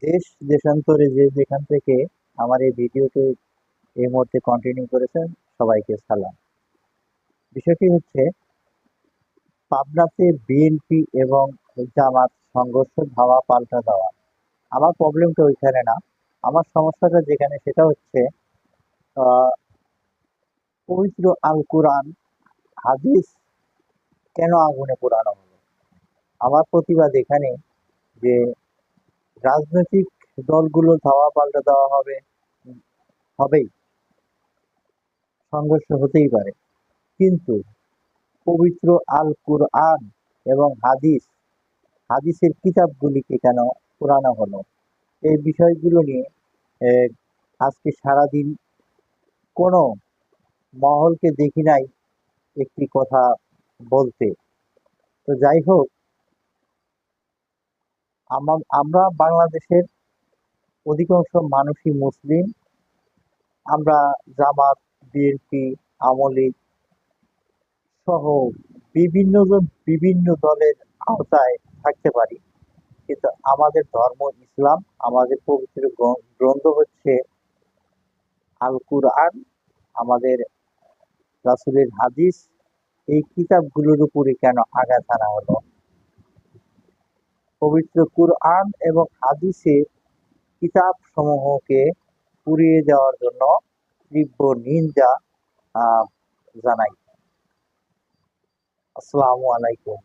দেশ দেশান্তরে যে যেখান থেকে আমার এই ভিডিওটি এই মুহূর্তে কন্টিনিউ করেছেন, সবাইকে সালাম। বিষয়টি হচ্ছে, পাবনাতে বিএনপি এবং জামাত সংঘর্ষ ধাওয়া পাল্টা দেওয়া। আমার প্রবলেমটা ওইখানে না। আমার সমস্যাটা যেখানে, সেটা হচ্ছে আহ, পবিত্র আল কোরআন, হাদিস কেন আগুনে পোড়ানো হলো। আমার প্রতিবাদ এখানে যে রাজনৈতিক দলগুলো ধাওয়া পাল্টা দেওয়া হবে, হবেই, সংঘর্ষ হতেই পারে, কিন্তু পবিত্র আল কুরআন এবং হাদিসের কিতাবগুলিকে কেন পোড়ানো হলো, এই বিষয়গুলো নিয়ে আহ, আজকে সারাদিন কোনো মহলকে দেখি নাই একটি কথা বলতে। তো যাই হোক, আমরা বাংলাদেশের অধিকাংশ মানুষই মুসলিম। আমরা জামাত, বিএনপি, আওয়ামী লীগ সহ বিভিন্ন জন বিভিন্ন দলের আওতায় থাকতে পারি, কিন্তু আমাদের ধর্ম ইসলাম। আমাদের পবিত্র গ্রন্থ হচ্ছে আল কুরআন, আমাদের রাসূলের হাদিস। এই কিতাবগুলোর উপরে কেন আঘাত আনা হলো? পবিত্র কুরআন এবং হাদিসের কিতাব সমূহকে পুড়িয়ে দেওয়ার জন্য তীব্র নিন্দা আহ জানাই। আসসালামু আলাইকুম।